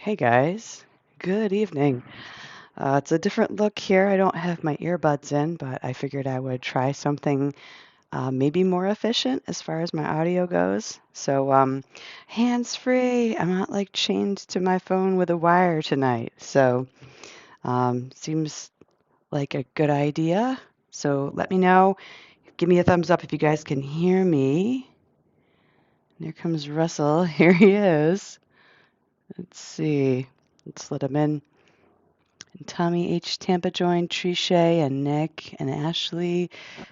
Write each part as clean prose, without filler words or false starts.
Hey guys, good evening. It's a different look here. I don't have my earbuds in, but I figured I would try something maybe more efficient as far as my audio goes. So, hands-free. I'm not like chained to my phone with a wire tonight. So, seems like a good idea. So let me know. Give me a thumbs up if you guys can hear me. There comes Russell. Here he is. Let's see. Let's let him in. Tommy H. Tampa joined, Trisha and Nick and Ashley.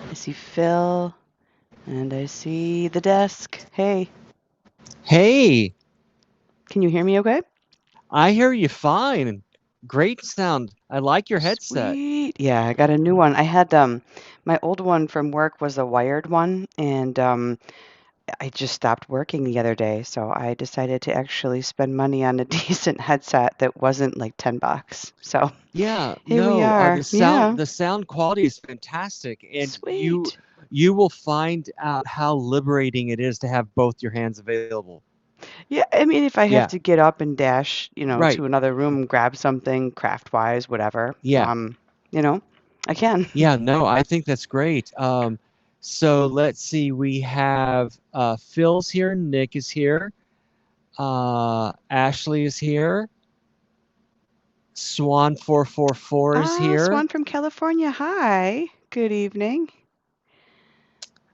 I see Phil and I see the desk. Hey, Hey, can you hear me okay? I hear you fine. Great sound. I like your headset. Sweet. Yeah, I got a new one. I had my old one from work was a wired one and I just stopped working the other day, so I decided to actually spend money on a decent headset that wasn't like $10. So, Yeah, here we no, are. Yeah. the sound quality is fantastic, and you Sweet. you will find out how liberating it is to have both your hands available. Yeah, I mean, if I Yeah, have to get up and dash, right. to another room, grab something craft-wise, whatever, Yeah, you know, I can. yeah. No, I think that's great. So let's see. We have Phil's here. Nick is here. Ashley is here. Swan 444 is Ah, here. Swan from California. Hi. Good evening.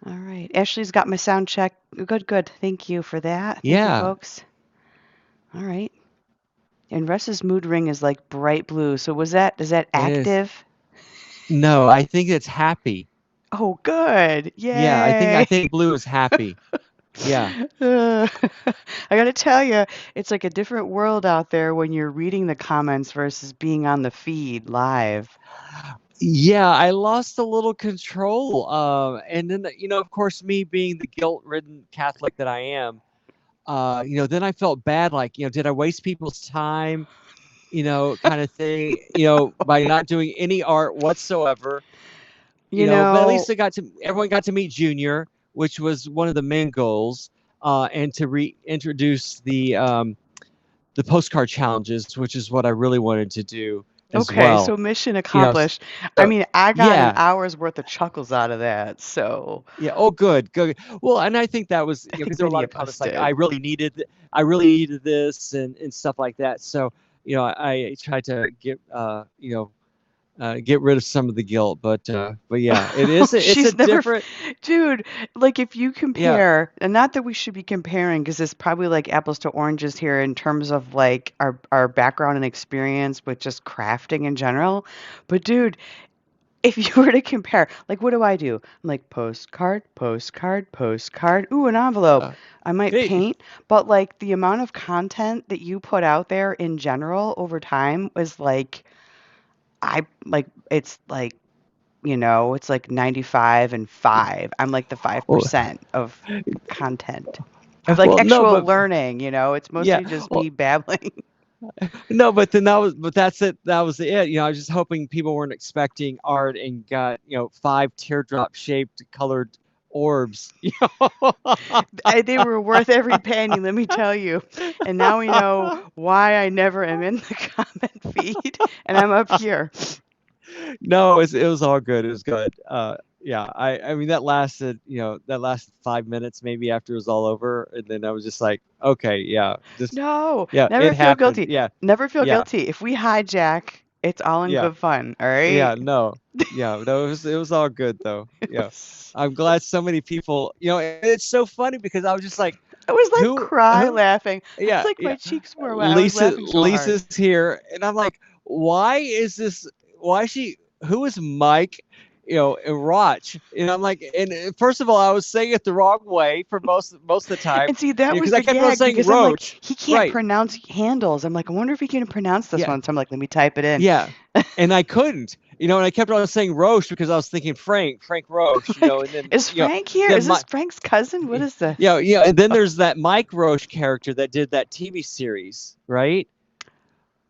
All right. Ashley's got my sound check. Good, good. Thank you for that. Thank you, Yeah. folks. All right. And Russ's mood ring is like bright blue. So is that It is. active? No, I think it's happy. Oh, good. Yeah, I Yay. think blue is happy. Yeah. Uh, I gotta tell you, it's like a different world out there when you're reading the comments versus being on the feed live. Yeah, I lost a little control. And then, of course, me being the guilt-ridden Catholic that I am, then I felt bad, like, did I waste people's time, kind of thing, by not doing any art whatsoever, You but at know, least everyone got to meet Junior, which was one of the main goals, and to reintroduce the postcard challenges, which is what I really wanted to do as okay, well. so mission You know, accomplished. I so mean, I got an yeah, hour's worth of chuckles out of that, so yeah. Oh, good, good. Well, and I think that was I because think there were a many lot of of us comments like did. I really needed this and stuff like that. So I tried to get rid of some of the guilt, but yeah, it's a She's never, different dude. Like, if you yeah. compare, and not that we should be comparing, because it's probably like apples to oranges here in terms of like our background and experience with just crafting in general. But, dude, if you were to compare, like, what do I do? I'm like postcard, postcard, postcard. Ooh, an envelope. Uh, I might hey, paint, but like the amount of content that you put out there in general over time was like, I like, it's like, it's like 95 and 5. I'm like the well, 5% of content of like well, no, actual but learning, It's yeah, mostly just well, me babbling. no, but then but that's it. That was it. I was just hoping people weren't expecting art and got, five teardrop shaped colored orbs. They were worth every penny, let me tell you. And now we know why I never am in the comment feed and I'm up here. No, it was all good. It was good. Yeah, I mean that lasted 5 minutes maybe after it was all over, and then I was just like, okay, yeah, just No, yeah, never it feel happened. guilty. Yeah, Never feel yeah, guilty. If we hijack, it's all in yeah, good fun, all right? yeah. No, yeah, no, it was all good though. It Yeah, was I'm glad so many people. And it's so funny because I was just like, I was like cry who? laughing. I was Yeah, like yeah. my cheeks were wet. I was laughing so hard. Lisa's here, and I'm like, why is this? Why is she? Who is Mike? And Roch? And I'm like, and first of all, I was saying it the wrong way for most of the time, And see, that was because I the kept on gag saying because I'm like, Roach, he can't right? pronounce handles. I'm like, I wonder if he can pronounce this Yeah, one. So I'm like, let me type it in. yeah. And I couldn't, and I kept on saying Roche because I was thinking Frank Roche, Like, and then is Frank here? then Is my this Frank's cousin? What is this? and then there's that Mike Roche character that did that TV series, right?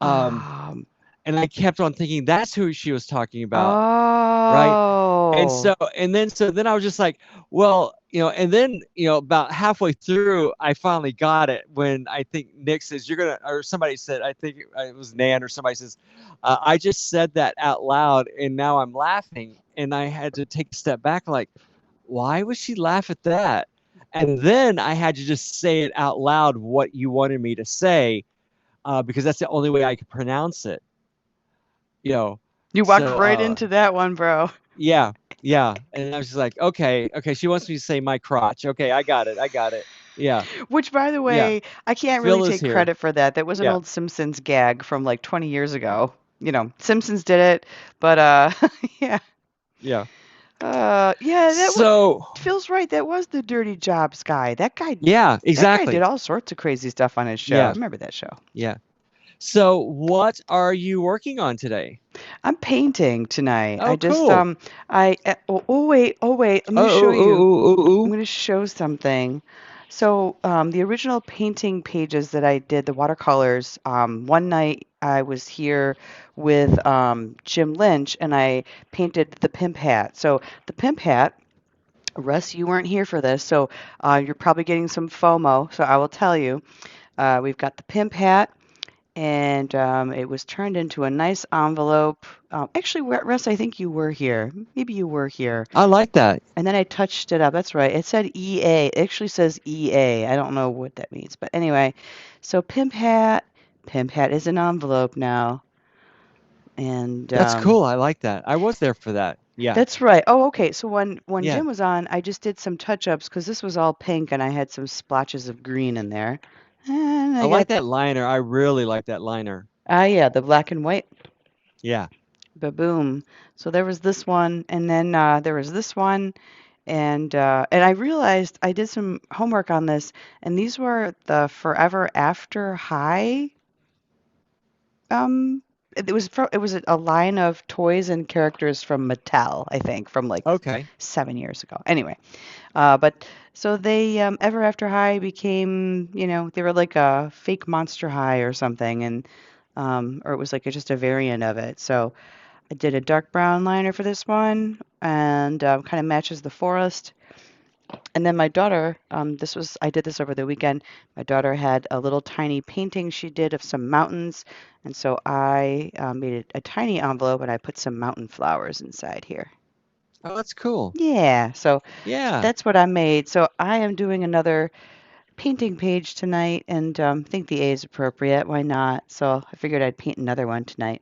Um, Um, And I kept on thinking that's who she was talking about, right? Oh, So then I was just like, well, and then about halfway through, I finally got it when I think Nick says you're gonna, or somebody said, I think it was Nan or somebody says, I just said that out loud and now I'm laughing, and I had to take a step back, like, why would she laugh at that? And then I had to just say it out loud what you wanted me to say, because that's the only way I could pronounce it, you know. you walked So right into that one, bro. yeah, yeah. And I was just like, okay, okay. She wants me to say my crotch. Okay, I got it. I got it. Yeah, Which, by the yeah. way, I can't really Phil is take here. credit for that. That was an Yeah, old Simpsons gag from like 20 years ago. Simpsons did it, but yeah. yeah. Yeah, So Phil's right. That was the Dirty Jobs guy. yeah, That guy did exactly. all sorts of crazy stuff on his show. I Yeah, remember that show. yeah. So what are you working on today? I'm painting tonight. Oh, cool. Oh wait, let Oh, me show oh, you. oh, oh, I'm oh. going to show something. So, the original painting pages that I did, the watercolors, one night I was here with Jim Lynch and I painted the pimp hat. So, the pimp hat, Russ, you weren't here for this, so you're probably getting some FOMO. So, I will tell you, we've got the pimp hat and it was turned into a nice envelope. Actually, Russ, I think you were here. Maybe you were here. I like that. And then I touched it up. That's right. It said EA. It actually says EA. I don't know what that means. But anyway, so Pimp Hat. Pimp Hat is an envelope now. And That's cool. I like that. I was there for that. Yeah, that's right. Oh, okay. So when yeah. Jim was on, I just did some touch-ups because this was all pink and I had some splotches of green in there. And I I like got, that liner. I really like that liner. yeah, the black and white. Yeah. Ba-boom. So there was this one, and then there was this one, and I realized I did some homework on this, and these were the Forever After High. Um, it was a line of toys and characters from Mattel, I think, from like Okay. 7 years ago. Anyway, but so they Ever After High became, they were like a fake Monster High or something, and or it was like just a variant of it. So. I did a dark brown liner for this one and kind of matches the forest. And then my daughter, I did this over the weekend. My daughter had a little tiny painting she did of some mountains. And so I made it a tiny envelope and I put some mountain flowers inside here. Oh, that's cool. Yeah, so Yeah. that's what I made. So I am doing another painting page tonight and think the A is appropriate. Why not? So I figured I'd paint another one tonight.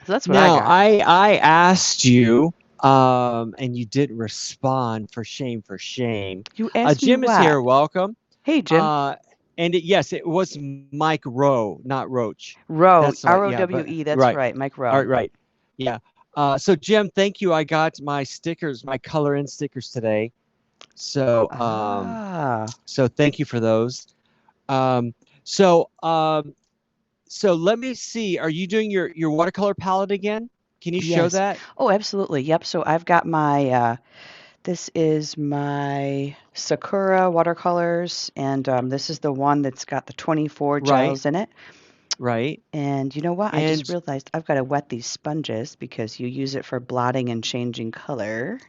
So that's what I Now, got. I asked you, and you didn't respond. For shame, for shame. You asked me Jim is what? here. Welcome. Hey, Jim. Uh, and yes, it was Mike Rowe, not Roach. Rowe, That's right. Yeah, but Rowe. That's right. right, Mike All Rowe. right, right. Yeah. So Jim, thank you. I got my stickers, my color in stickers today. So Ah, so thank you for those. Um, so um, so let me see. Are you doing your watercolor palette again? Can you show yes. that? Oh, absolutely. Yep. So I've got this is my Sakura watercolors, and this is the one that's got the 24 Right, gels in it. right. And you know what? I just And realized I've got to wet these sponges because you use it for blotting and changing color.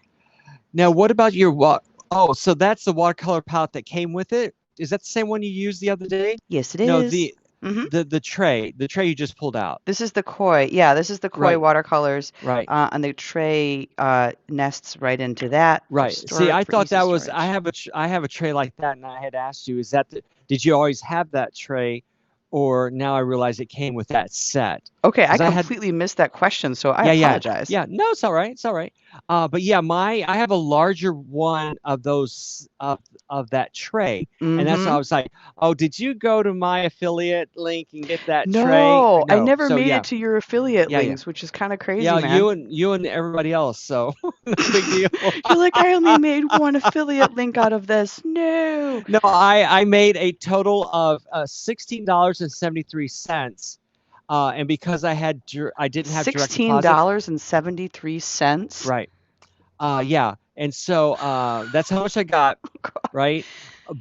now, what about your what? Oh, so that's the watercolor palette that came with it. Is that the same one you used the other day? Yes, it No, is. Mm-hmm. the tray you just pulled out. This is the koi. Yeah, this is the koi Right, watercolors. right, And the tray nests right into that for right. See, I for thought easy that was storage. I have a tray like that, and I had asked you, did you always have that tray, or now I realize it came with that set? Okay, I Because I had completely missed that question, so I Yeah, yeah, apologize. yeah. No, it's all right. It's all right. But yeah, I have a larger one of those of that tray, and that's why Mm-hmm. I was like, oh, did you go to my affiliate link and get that tray? No, I No. never So made yeah, it to your affiliate yeah, yeah, links, which is kind of crazy, yeah. man. You and everybody else. So no big deal. You're like, I only made one affiliate link out of this. No. No, I made a total of $16.73. And because I didn't have direct deposit, $16.73. right? Yeah. And so that's how much I got, right?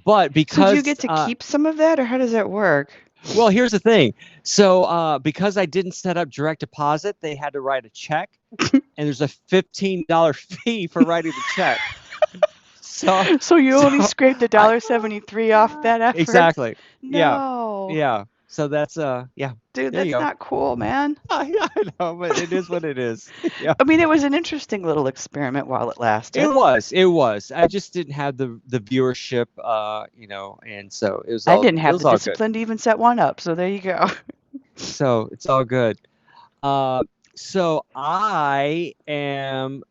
But So do you because get to keep some of that, or how does that work? Well, here's the thing. So because I didn't set up direct deposit, they had to write a check, and there's a $15 fee for writing the check. So So you only so scraped a I dollar 73 off that effort? exactly. Yeah. No. Yeah. So that's yeah. Dude, There you that's go. not cool, man. Yeah, I know, but it is what it is. Yeah. I mean, it was an interesting little experiment while it lasted. It was. I just didn't have the viewership, and so I didn't it have the was all good. discipline to even set one up, so there you go. So it's all good. Uh, so I am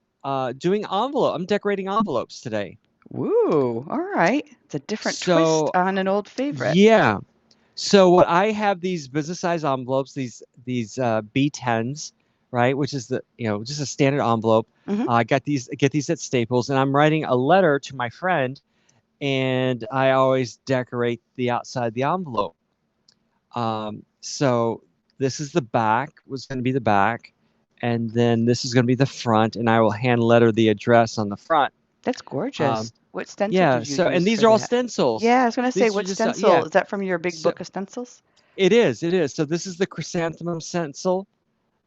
doing envelope. I'm decorating envelopes today. Woo, all right. It's a different twist So on an old favorite. yeah. So what I have these business size envelopes, these B10s, right? Which is just a standard envelope. Hmm. I get these at Staples, and I'm writing a letter to my friend, and I always decorate the outside of the envelope. So this is the back, was going to be the back, and then this is going to be the front, and I will hand letter the address on the front. That's Um, gorgeous. What stencil yeah. did you So, and use these for are all that? stencils. Yeah, I was gonna say, These are what just stencil? yeah. Is that from your big So book of stencils? it is. It is. So this is the chrysanthemum stencil.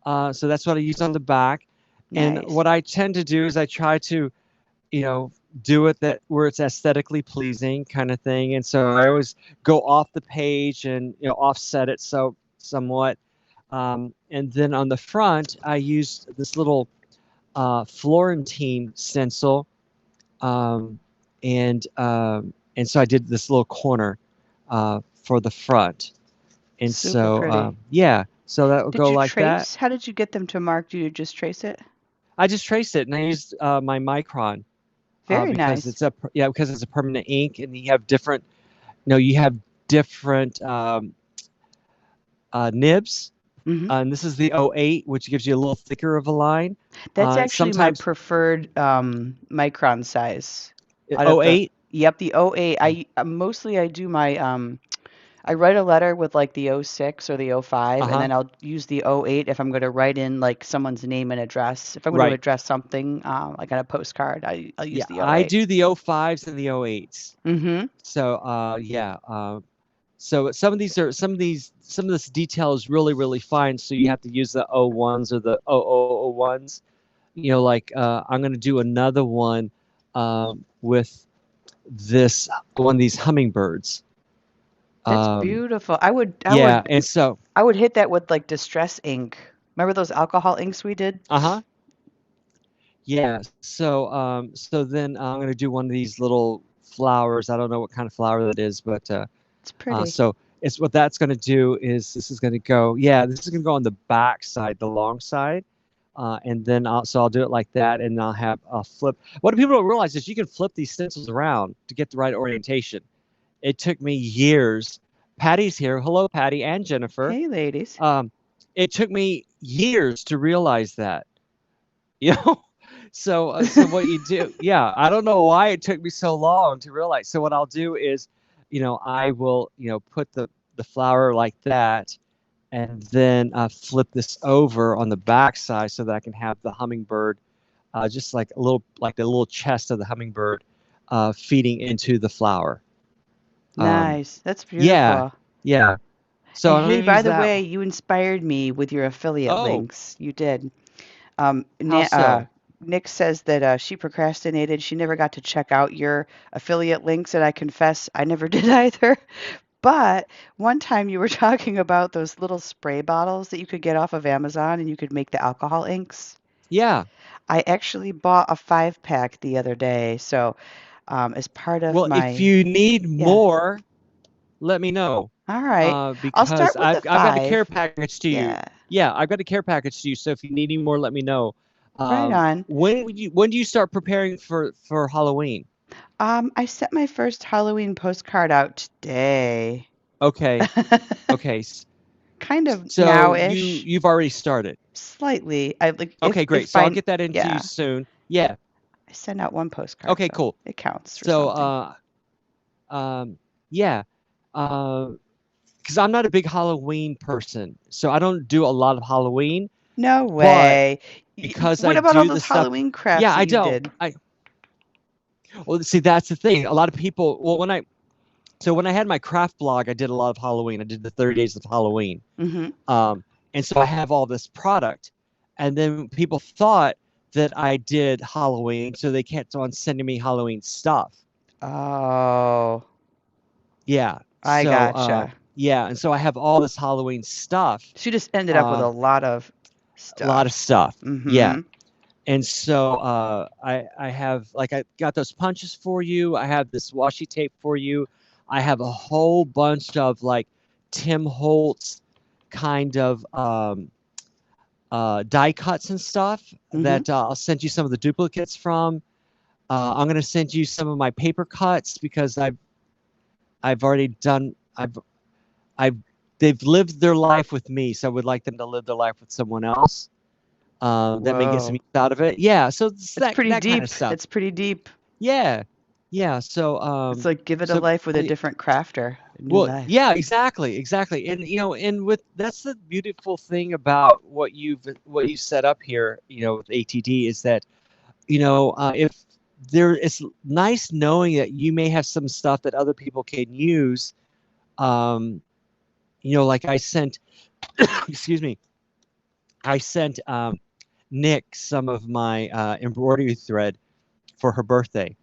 So that's what I use on the back. And Nice. what I tend to do is I try to, you know, do it that where it's aesthetically pleasing kind of thing. And so I always go off the page and offset it so somewhat. And then on the front, I used this little Florentine stencil, um, and so I did this little corner for the front. And Super so pretty. yeah, so that will Did go you like that. trace? How did you get them to mark? Do you just trace it? I just traced it and I used my micron Very because nice. it's because it's a permanent ink, and you have different nibs. Hmm. And this is the '08, which gives you a little thicker of a line. That's actually my Sometimes preferred micron size out of the. '08. Yep, the '08. I mostly I do my I write a letter with like the '06 or the '05, and Uh-huh. then I'll use the '08 if I'm going to write in like someone's name and address. If I'm going to Right. address something like on a postcard, I'll use Yeah, the I '08. do the '05s and the '08s. Mm-hmm. So yeah. So some of this detail is really really fine. So you have to use the '01s or the '0001s. Like I'm gonna do another one with this one of these hummingbirds. That's Um, beautiful. I would I yeah, would and so I would hit that with like distress ink. Remember those alcohol inks we did? uh-huh. Yeah. So then I'm gonna do one of these little flowers. I don't know what kind of flower that is, but It's pretty. so it's what that's gonna do is this is gonna go. Yeah, this is gonna go on the back side, the long side. And then I'll do it like that, and I'll have a flip. What people don't realize is you can flip these stencils around to get the right orientation. It took me years. Patty's here. Hello, Patty and Jennifer. Hey, ladies. Um, it took me years to realize that. You know, so what you do? Yeah, I don't know why it took me so long to realize. So what I'll do is, I will put the flower like that, and then flip this over on the back side so that I can have the hummingbird, just like the little chest of the hummingbird, feeding into the flower. Um, Nice. That's yeah, beautiful. yeah. So And I'm gonna hey, by use the that. way, you inspired me with your affiliate Oh, links. You did. how so? Nick says that she procrastinated. She never got to check out your affiliate links, and I confess I never did either. But one time you were talking about those little spray bottles that you could get off of Amazon and you could make the alcohol inks. Yeah. I actually bought a 5 pack the other day. So, as part of Well, if my, you need yeah, more, let me know. all right. I'll Because start with the I've got a care 5. package to you. Yeah, Yeah, I've got a care package to you. So if you need any more, let me know. right on. When do you start preparing for Halloween? I sent my first Halloween postcard out today. Okay, okay. Kind of So now-ish, you've already started. slightly. I like Okay, great. if So I'll I get that into you yeah, soon. Yeah. I sent out one postcard, Okay, so cool. it counts for So something. yeah. Uh, because I'm not a big Halloween person, so I don't do a lot of Halloween. No But way. because I What about all do the those stuff, Halloween crafts yeah, that I you don't. did? Well, see, that's the thing. A lot of people. Well, So when I had my craft blog, I did a lot of Halloween. I did the 30 days of Halloween. Mm-hmm. And so I have all this product. And then people thought that I did Halloween, so they kept on sending me Halloween stuff. Oh, Yeah. I So gotcha. yeah, and so I have all this Halloween stuff. She just ended up with Uh, a lot of a lot of stuff. stuff. Yeah. Mm-hmm. And so I have like I got those punches for you. I have this washi tape for you. I have a whole bunch of like Tim Holtz kind of die cuts and stuff Mm-hmm. that I'll send you some of the duplicates from. I'm gonna send you some of my paper cuts because I've already done I've they've lived their life with me, so I would like them to live their life with someone else. That may get some Whoa. use out of it. Yeah, so it's It's pretty that kind of deep. stuff. It's pretty deep. Yeah, yeah. It's like give it a So life with a different crafter, a new well, life. yeah, exactly, exactly. And and with that's the beautiful thing about what you set up here, with ATD is that if there it's nice knowing that you may have some stuff that other people can use. Um, like I sent, excuse me, I sent Nick some of my embroidery thread for her birthday,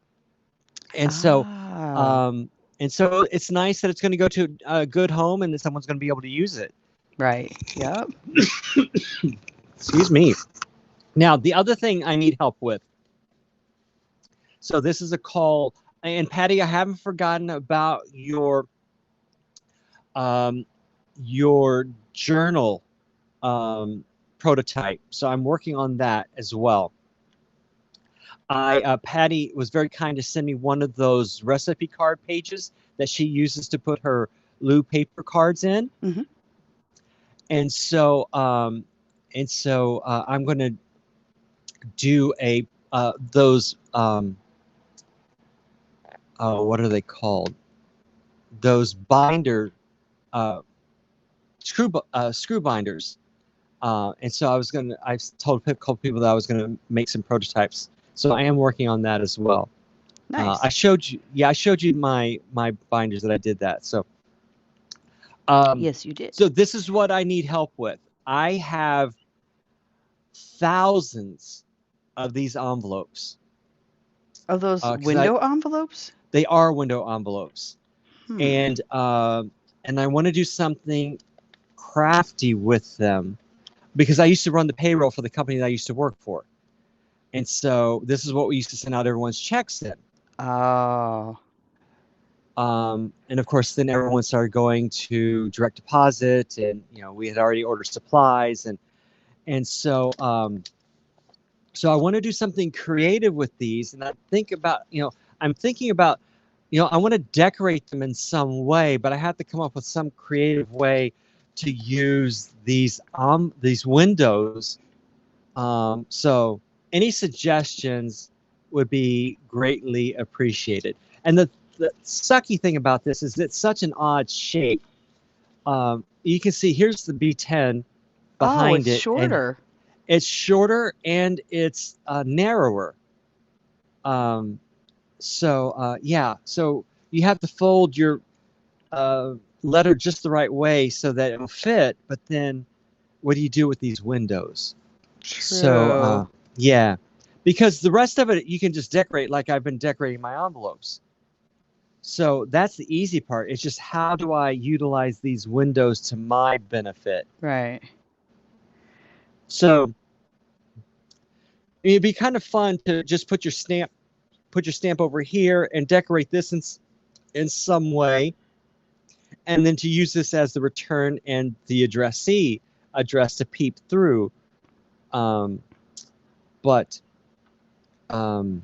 and so Ah, um, and so it's nice that it's going to go to a good home and that someone's going to be able to use it. right. Yep. Excuse me. Now the other thing I need help with. So this is a call, and Patty, I haven't forgotten about um, your journal prototype. So I'm working on that as well. Patty was very kind to send me one of those recipe card pages that she uses to put her Lou paper cards in, Mm-hmm. and so I'm going to do a those what are they called? Those binder uh, screw binders. And so I told a couple people that I was gonna make some prototypes. So I am working on that as well. Nice. I showed you my binders that I did that. Yes, you did. So this is what I need help with. I have thousands of these envelopes Oh, those because I window envelopes? they are window envelopes, Hmm. and I want to do something crafty with them because I used to run the payroll for the company that I used to work for. And so this is what we used to send out everyone's checks in. Oh, And of course, then everyone started going to direct deposit, and we had already ordered supplies, and so I want to do something creative with these, and I'm thinking about, I want to decorate them in some way, but I have to come up with some creative way to use these windows. So any suggestions would be greatly appreciated. And the sucky thing about this is it's such an odd shape. You can see here's the B10 oh, behind it's it, and shorter. it's shorter and it's narrower. Um, yeah, so you have to fold your uh, letter just the right way so that it'll fit. But then, what do you do with these windows? So True. yeah, because the rest of it you can just decorate like I've been decorating my envelopes. So that's the easy part. It's just how do I utilize these windows to my benefit? Right. So it'd be kind of fun to just put your stamp over here and decorate this in some way, and then to use this as the return and the addressee address to peep through. Um, but um,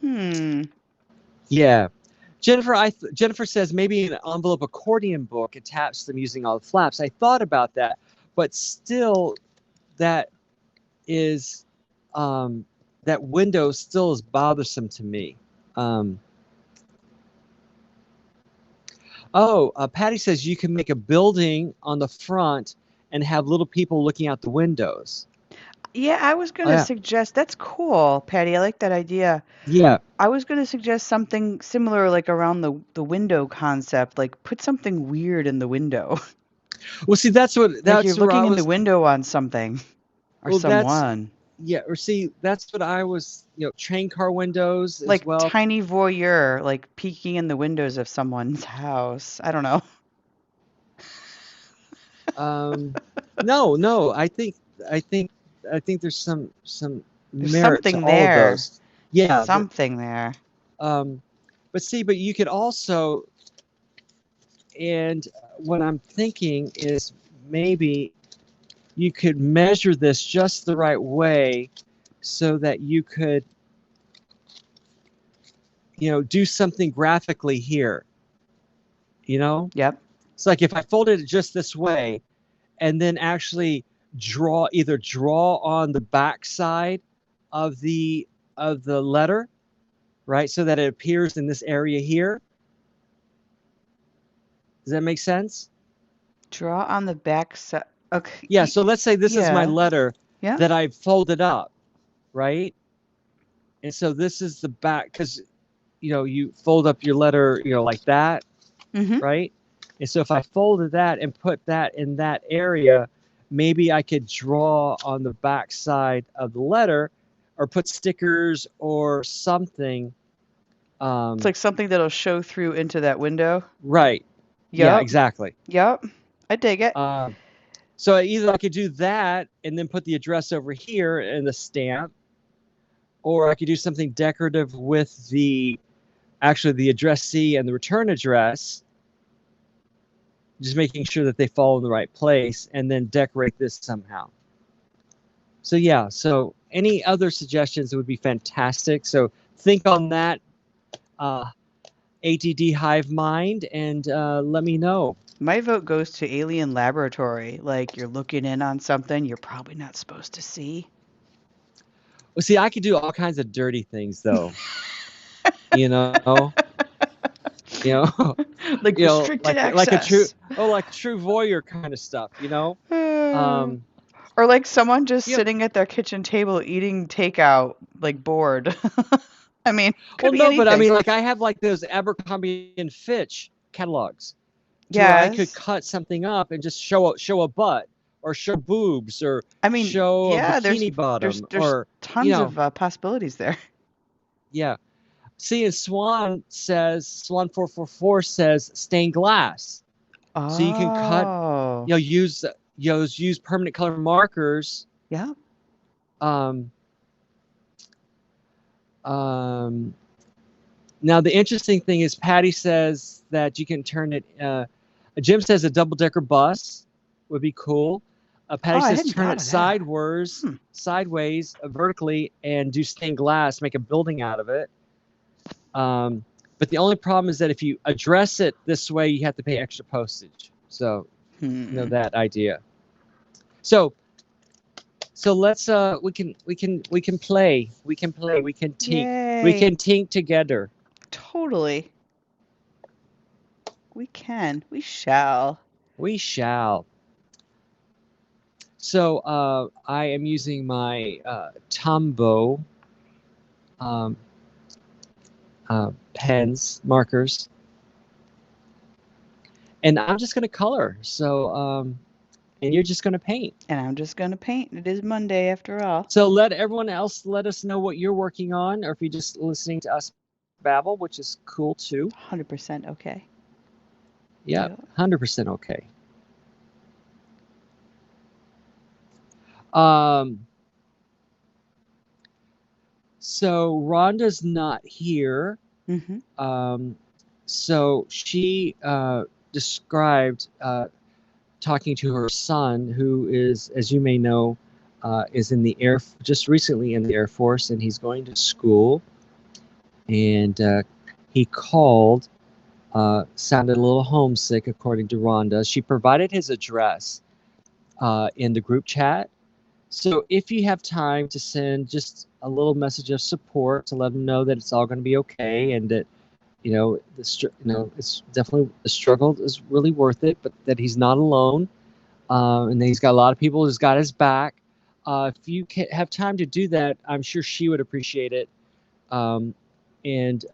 Hmm. yeah, Jennifer says maybe an envelope accordion book attached them using all the flaps. I thought about that, but still, that is that window still is bothersome to me. Um, Patty says you can make a building on the front and have little people looking out the windows. Yeah, I was going Oh to yeah, suggest that's cool, Patty. I like that idea. yeah. I was going to suggest something similar, like around the window concept, like put something weird in the window. Well, see, Like you're that's where I looking in the was. window on something or Well, that's someone. yeah. Or see, that's what I was. Train car windows as Like well. tiny voyeur, like peeking in the windows of someone's house. I don't know. Um, no, no. I think I think there's some There's merit to something all of there. those. Yeah. Something there. Um, but see, but you could also, and what I'm thinking is maybe you could measure this just the right way so that you could, do something graphically here. You know, Yep. it's like if I folded it just this way and then actually draw on the back side of the letter, right, so that it appears in this area here. Does that make sense? Draw on the back side. Okay. Yeah, so let's say this is my Yeah. letter Yeah. that I folded up, right? And so this is the back, because you fold up your letter, like that, Mm-hmm. right? And so if I folded that and put that in that area, maybe I could draw on the back side of the letter or put stickers or something. It's like something that'll show through into that window. Right. Yeah, Yep. exactly. Yep. I dig it. Um, so either I could do that and then put the address over here and the stamp, or I could do something decorative with the addressee and the return address, just making sure that they fall in the right place, and then decorate this somehow. So yeah, so any other suggestions would be fantastic. So think on that, uh, ATD Hive Mind, and let me know. My vote goes to Alien Laboratory. Like you're looking in on something you're probably not supposed to see. Well, see, I could do all kinds of dirty things though. You know, you know, Like restricted like a true access. like true voyeur kind of stuff. Uh, Um, or like someone just yeah. sitting at their kitchen table eating takeout, like bored. I mean, could Well, be no, but I anything. mean, like I have like those Abercrombie and Fitch catalogs, to where I could Yes. cut something up and just show a butt or show boobs or I mean, show a yeah, bikini bottom there's or you tons know of possibilities there. yeah. See, and Swan 444 says stained glass, so you can cut, Oh. use permanent color markers. Yeah. um um Now the interesting thing is Patty says that you can turn it, Jim says a double decker bus would be cool. Oh, Patty I says hadn't turn thought it of that. Hmm. sideways, vertically, and do stained glass, make a building out of it. But the only problem is that if you address it this way, you have to pay extra postage. So, Hmm. that idea. So, let's we can play, we Yay. can tink together. Totally. We can. We shall. We shall. So I am using my Tombow um, pens, markers, and I'm just going to color. So, and you're just going to paint. And I'm just going to paint. It is Monday after all. So let everyone else let us know what you're working on, or if you're just listening to us babble, which is cool too. 100% okay. Yeah, 100% okay. So Rhonda's not here. Mm-hmm. So she described talking to her son, who is, as you may know, is in the just recently in the Air Force, and he's going to school. And he called, sounded a little homesick, according to Rhonda. She provided his address in the group chat. So if you have time to send just a little message of support to let him know that it's all going to be okay, and that it's definitely, the struggle is really worth it, but that he's not alone, and that he's got a lot of people who's got his back. If you have time to do that, I'm sure she would appreciate it. Um, and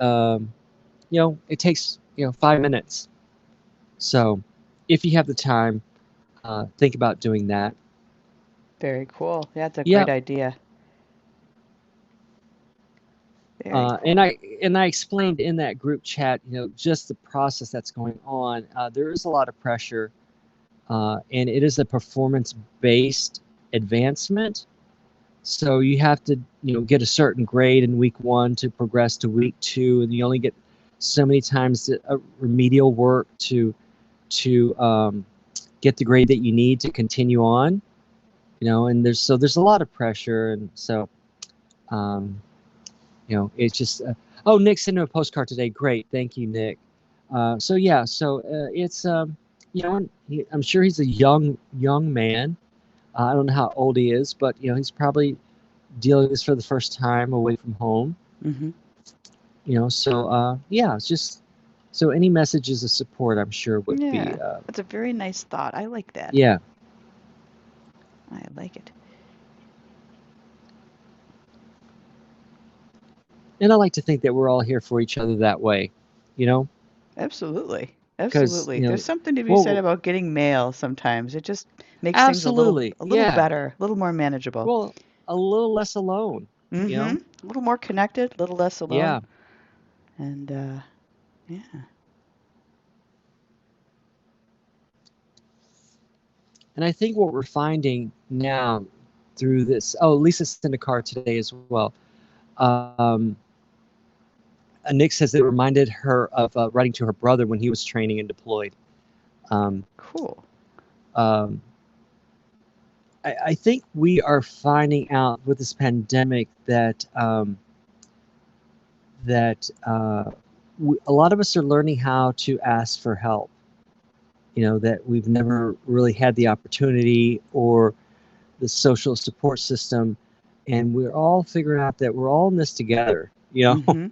it takes 5 minutes. So if you have the time, think about doing that. Very cool. Yeah, that's a Yeah. great idea. Very Uh, and cool. I and I explained in that group chat, just the process that's going on. There is a lot of pressure, and it is a performance-based advancement. So you have to, get a certain grade in week 1 to progress to week 2, and you only get so many times remedial work to get the grade that you need to continue on. And there's a lot of pressure, and so um, it's just. Oh, Nick sent him a postcard today. Great, thank you, Nick. So yeah, so it's I'm sure he's a young man. I don't know how old he is, but he's probably dealing with this for the first time away from home. Mm-hmm. So yeah, it's just so any messages of support, I'm sure would be Yeah, that's a very nice thought. I like that. yeah. I like it. And I like to think that we're all here for each other that way, you know, Absolutely. because Absolutely. There's something to be said well, about getting mail sometimes. It just makes things absolutely, a little yeah. better, a little more manageable. Well, a little less alone, you Mm-hmm. know, A little more connected, a little less alone. yeah. And yeah. And I think what we're finding now through this. Oh, Lisa sent a card today as well. Um, Nick says it reminded her of writing to her brother when he was training and deployed. Um, Cool. um, I think we are finding out with this pandemic that a lot of us are learning how to ask for help. That we've never really had the opportunity or the social support system, and we're all figuring out that we're all in this together. Mm-hmm.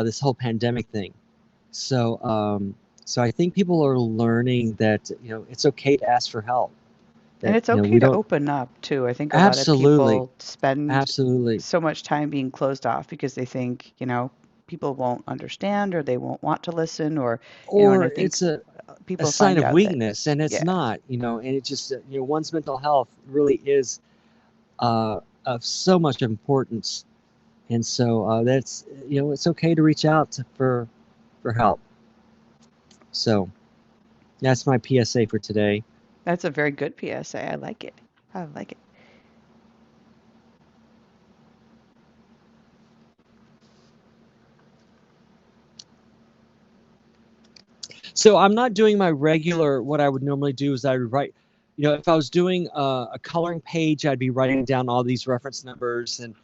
This whole pandemic thing. So I think people are learning that it's okay to ask for help. And That it's okay we to don't. open up too. I think a lot of Absolutely, people spend absolutely. so much time being closed off because they think, people won't understand or they won't want to listen and Or I think it's a people sign find of out that, weakness, and it's yeah, not. And it just one's mental health really is of so much importance, and so that's it's okay to reach out for help. So that's my PSA for today. that's a very good PSA. I like it. I like it. So I'm not doing my regular. What I would normally do is I would write. If I was doing a coloring page, I'd be writing down all these reference numbers and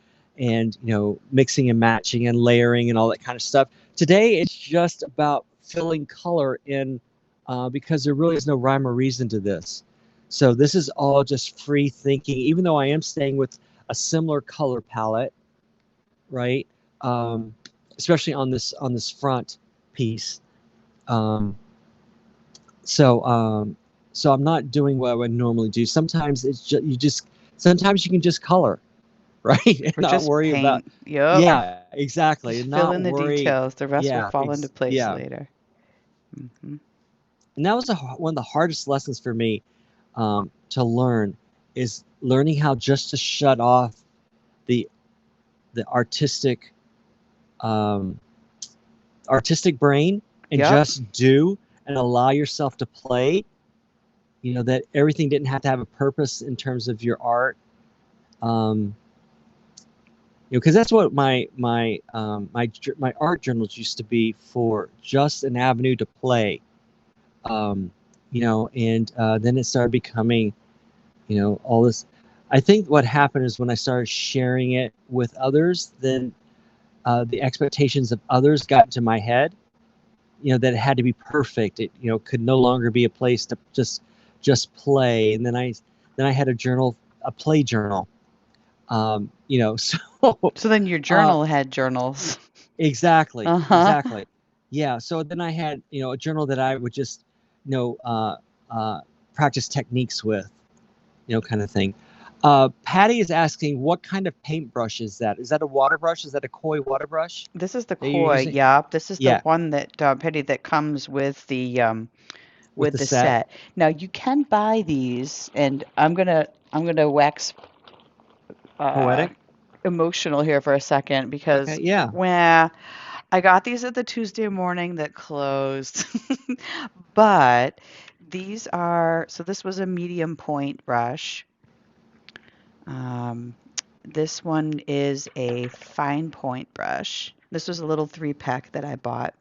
mixing and matching and layering and all that kind of stuff. Today it's just about filling color in because there really is no rhyme or reason to this. So this is all just free thinking. Even though I am staying with a similar color palette, right? Um, Especially on this front piece. Um, so so I'm not doing what I would normally do. Sometimes sometimes you can just color, right? And Or not just worry about. paint. Yep. Yeah, exactly. And Just not fill in the worry. details. The rest will Yeah, fall into place yeah. later. Hmm. And that was one of the hardest lessons for me to learn is learning how just to shut off the the um, artistic brain and Yep. just do and allow yourself to play. That everything didn't have to have a purpose in terms of your art. Um, because that's what my art journals used to be for, just an avenue to play. Um, and then it started becoming, all this. I think what happened is when I started sharing it with others, then the expectations of others got into my head. That it had to be perfect. It could no longer be a place to just play. And then I had a play journal. So So then your uh, journal had journals. exactly, Uh-huh. exactly. Yeah. So then I had a journal that I would just you know uh, uh, practice techniques with, kind of thing. Patty is asking, what kind of paintbrush is that? Is that a water brush? Is that a koi water brush This is the that you're koi. using? Yeah, this is the Yeah, one that Petty that comes with with the the set. set. Now you can buy these, and I'm gonna wax uh, Poetic. emotional here for a second Okay, because yeah. when I got these at the Tuesday morning that closed, but these are so this was a medium point brush. Um, this one is a fine point brush. This was a little 3 pack that I bought.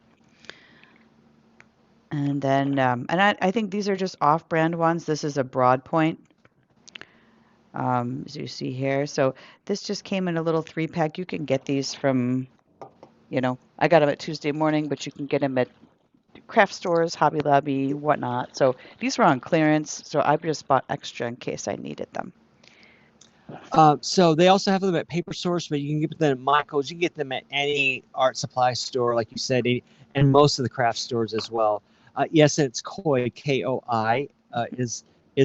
And then, I think these are just off-brand ones. This is a broad point, as you see here. So this just came in a little 3 pack. You can get these from, I got them at Tuesday morning, but you can get them at craft stores, Hobby Lobby, whatnot. So these were on clearance, so I just bought extra in case I needed them. So they also have them at Paper Source, but you can get them at Michael's. You can get them at any art supply store, like you said, and most of the craft stores as well. Yes, and it's Koi, Koi, is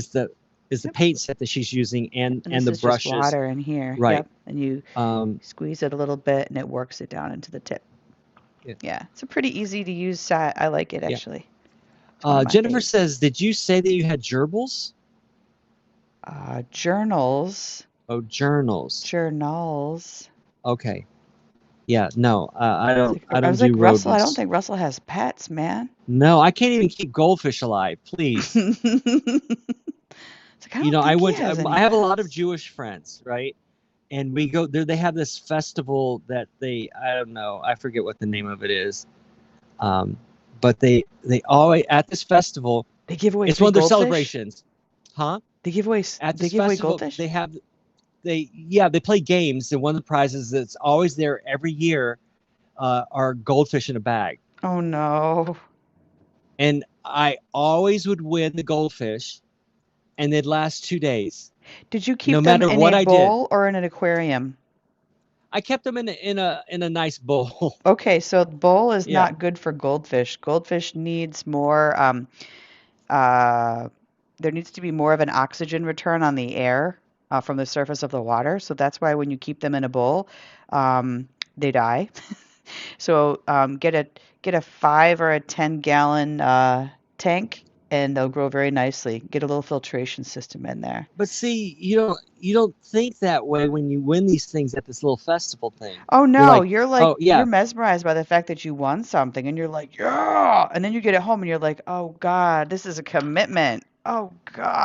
the is the Yep. paint set that she's using, And and this the is just brushes. water in here. Right. Yep. And you Um, squeeze it a little bit and it works it down into the tip. yeah. Yeah, it's a pretty easy to use set. I like it Yeah. actually. It's one of my Jennifer faves. says, "Did you say that you had gerbils? Journals. Oh, journals. Journals. Okay. Yeah. No, I don't. I I don't was do like, Russell, I don't rodents. think Russell has pets, man. No, I can't even keep goldfish alive. Please. It's like, I don't I think he went. has any I have a lot of pets. Jewish friends, right? And we go there. They have this festival that I don't know. I forget what the name of it is. Um, but they always at this festival. They give away It's free one of their goldfish? celebrations, huh? At They this give away festival, goldfish? they play games, and one of the prizes that's always there every year are goldfish in a bag. Oh no. And I always would win the goldfish, and they'd last 2 days, Did you no keep them matter in what a I did. bowl or in an aquarium? I kept them in a nice bowl. Okay, so bowl is Yeah. not good for goldfish. Goldfish needs more uh, there needs to be more of an oxygen return on the air from the surface of the water. So that's why when you keep them in a bowl, they die. So get a 5 or a 10 gallon tank, and they'll grow very nicely. Get a little filtration system in there. But see, you don't think that way when you win these things at this little festival thing. Oh You're no, like, oh you're yeah, mesmerized by the fact that you won something, and you're like, yeah, and then you get it home and you're like, oh God, this is a commitment. Oh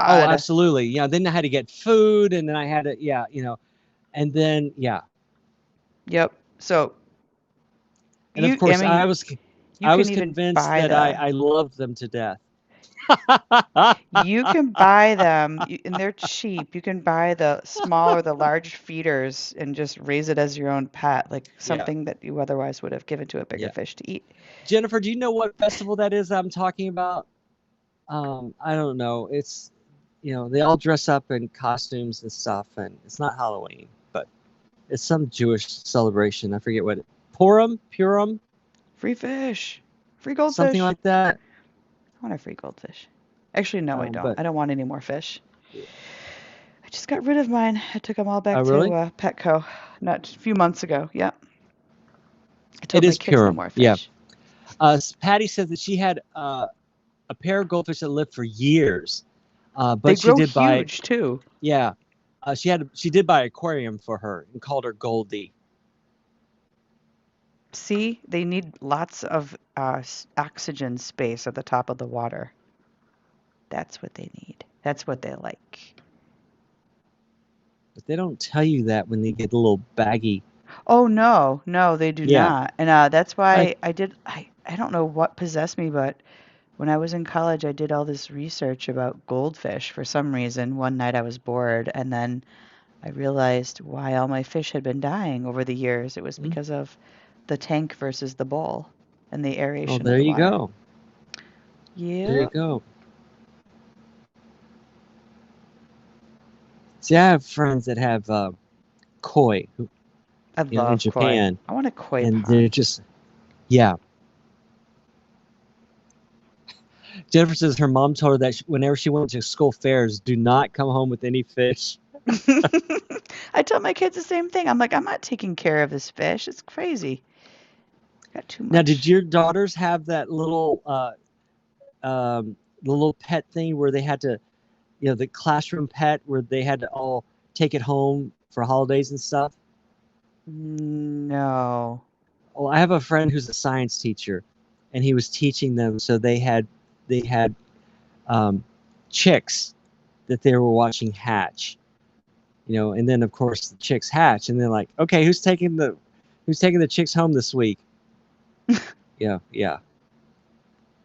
oh God. absolutely. Yeah. Then I had to get food, and then I had to and then yeah, Yep. So and of I course mean, you I can was even convinced buy that the I loved them to death. You can buy them, and they're cheap. You can buy the small or the large feeders and just raise it as your own pet, like Yeah, something that you otherwise would have given to a bigger yeah. fish to eat. Jennifer, do you know what festival that is I'm talking about? I don't know. It's they all dress up in costumes and stuff, and it's not Halloween, but it's some Jewish celebration. I forget what Purim, Free fish, free something goldfish. like that. I want a free goldfish. Actually, no, I don't. But I don't want any more fish. I just got rid of mine. I took them all back to really, Petco not a few months ago. Yeah. I it told my is kids no Purim. more Yeah. fish. Patty said that she had a pair of goldfish that lived for years, They but she grow did buy. huge too. Yeah, she did buy an aquarium for her and called her Goldie. See, they need lots of oxygen space at the top of the water. That's what they need. That's what they like. But they don't tell you that when they get a little baggy. Oh no, no, they do Yeah, not. And that's like why I don't know what possessed me, but when I was in college, I did all this research about goldfish for some reason. One night I was bored, and then I realized why all my fish had been dying over the years. It was mm, because of the tank versus the bowl and the oh, aeration of there the you water. go. There you Yep. go. See, I have friends that have koi, I in love koi. Japan, I want a koi and they're pond. just yeah. Jennifer says her mom told her that whenever she went to school fairs, do not come home with any fish. I tell my kids the same thing. I'm like, I'm not taking care of this fish. It's crazy. Got too Now, did much. your daughters have that little pet thing where they had to, the classroom pet where they had to all take it home for holidays and stuff? No. Well, I have a friend who's a science teacher, and he was teaching them. So they had um, chicks that they were watching hatch, and then of course the chicks hatch, and they're like, okay, who's taking the chicks home this week? Yeah, yeah.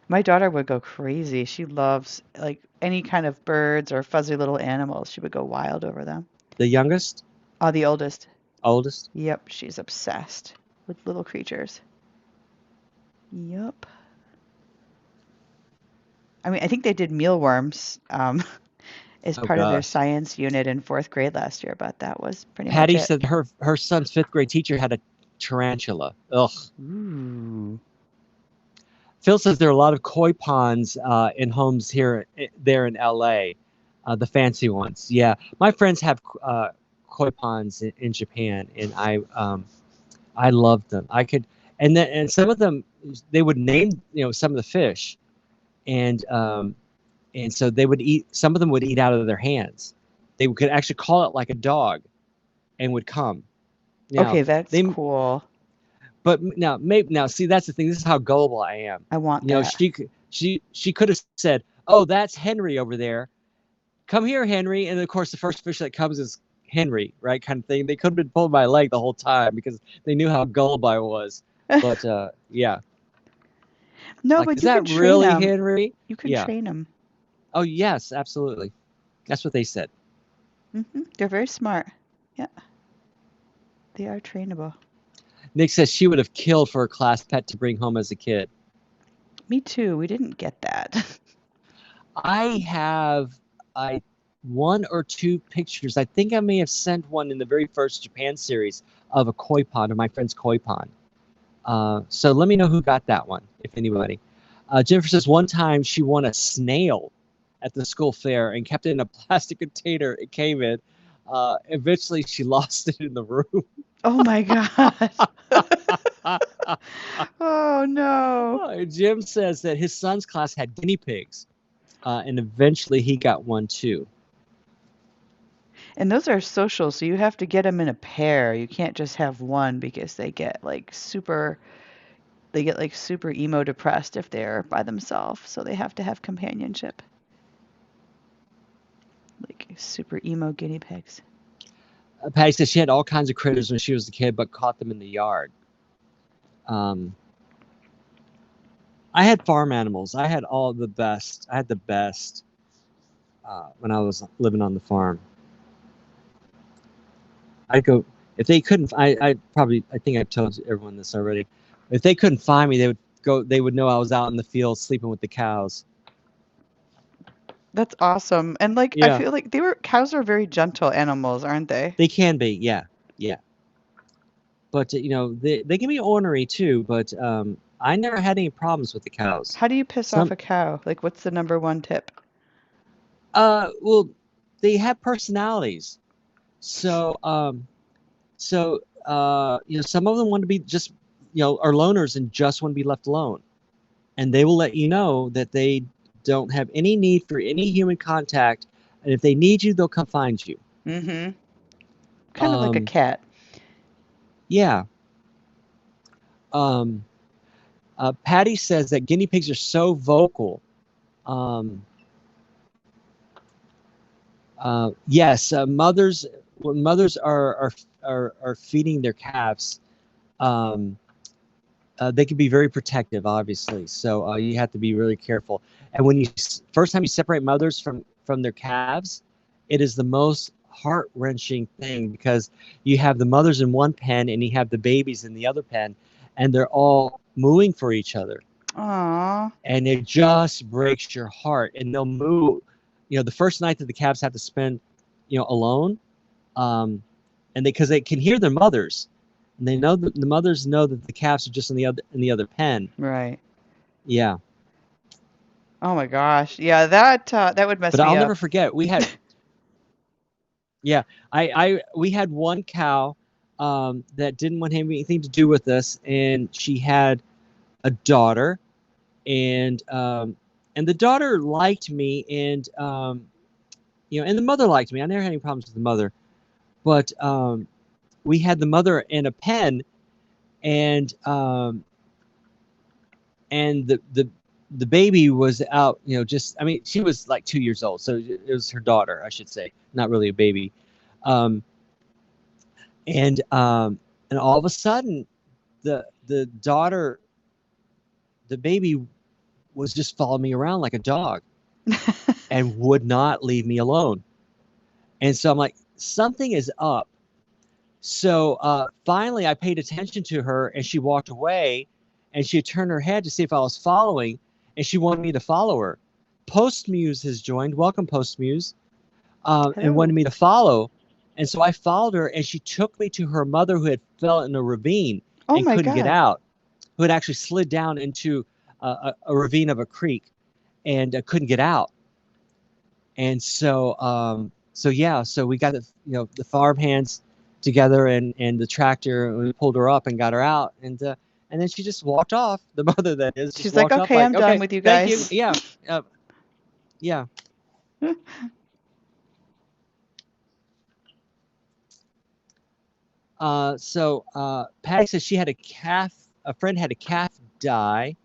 My daughter would go crazy. She loves like any kind of birds or fuzzy little animals. She would go wild over them. The youngest, Oh, the oldest. oldest. Yep, she's obsessed with little creatures. Yep. I mean, I think they did mealworms as Oh part of their gosh. science unit in fourth grade last year, but that was pretty much Patty it. said her son's fifth grade teacher had a tarantula. Ugh. Ooh. Phil says there are a lot of koi ponds in homes there in LA, the fancy ones. Yeah, my friends have koi ponds in Japan, and I loved them. And some of them they would name some of the fish, and so they would eat. Some of them would eat out of their hands. They could actually call it like a dog, and would come. Now Okay, that's they cool. But now, see, that's the thing. This is how gullible I am. I want that. She could have said, "Oh, that's Henry over there. Come here, Henry." And of course, the first fish that comes is Henry, right? Kind of thing. They could have been pulling my leg the whole time because they knew how gullible I was. But yeah, No, like, but is you can that train really them. Henry? You can Yeah. train them. Oh, yes, absolutely. That's what they said. They're very smart. Yeah, they are trainable. Nick says she would have killed for a class pet to bring home as a kid. Me too. We didn't get that. I have I one or two pictures. I think I may have sent one in the very first Japan series of a koi pond, of my friend's koi pond. So let me know who got that one, if anybody. Jennifer says one time she won a snail at the school fair and kept it in a plastic container it came in. Eventually, she lost it in the room. Oh my God. Oh no. Jim says that his son's class had guinea pigs, and eventually he got one too. And those are social, so you have to get them in a pair. You can't just have one because they get like super emo depressed if they're by themselves. So they have to have companionship. Like super emo guinea pigs. Patty says she had all kinds of critters when she was a kid, but caught them in the yard. Um, I had farm animals. I had all the best. I had the best when I was living on the farm. I'd go if they couldn't. I think I've told everyone this already. If they couldn't find me, they would go. They would know I was out in the field sleeping with the cows. That's awesome. And like I Yeah, feel like cows are very gentle animals, aren't they? they can be. Yeah, yeah. But they can be ornery too. But I never had any problems with the cows. How do you piss off Some a cow? Like what's the number one tip? well, they have personalities. So some of them want to be just are loners and just want to be left alone, and they will let you know that they don't have any need for any human contact, and if they need you, they'll come find you. Mm-hmm. Kind of like a Um, cat. yeah. Um, Patty says that guinea pigs are so vocal. Um, yes, mothers when mothers are feeding their calves, um, they can be very protective, obviously. So you have to be really careful. And when first time you separate mothers from their calves, it is the most heart wrenching thing because you have the mothers in one pen and you have the babies in the other pen, and they're all mooing for each other, Aw. and it just breaks your heart. And they'll moo, the first night that the calves have to spend, alone, um, and because they can hear their mothers, and they know that the mothers know that the calves are just in the other pen. Right. Yeah, Oh my gosh. Yeah, that would mess but me I'll up. never forget. We had Yeah, we had one cow that didn't want to have anything to do with us, and she had a daughter, and the daughter liked me, and the mother liked me. I never had any problems with the mother, but we had the mother in a pen, and the baby was out, just, I mean, she was like 2 years old, so it was her daughter, I should say, not really a baby. Um, and all of a sudden, the daughter, the baby was just following me around like a dog and would not leave me alone. And so I'm like, something is up. So finally, I paid attention to her, and she walked away, and she turned her head to see if I was following, and she wanted me to follow her. Postmuse has joined. Welcome, Postmuse, and Hello. wanted me to follow. And so I followed her, and she took me to her mother, who had fell in a ravine Oh and my couldn't get God. out, who had actually slid down into a ravine of a creek and couldn't get out. And so we got the farm hands together, and the tractor, and we pulled her up and got her out, and then she just walked off. The mother, that is, just She's like, walked off okay, like, I'm done okay, with you thank you, guys. yeah, uh, yeah. So Patty says she had a friend had a calf die.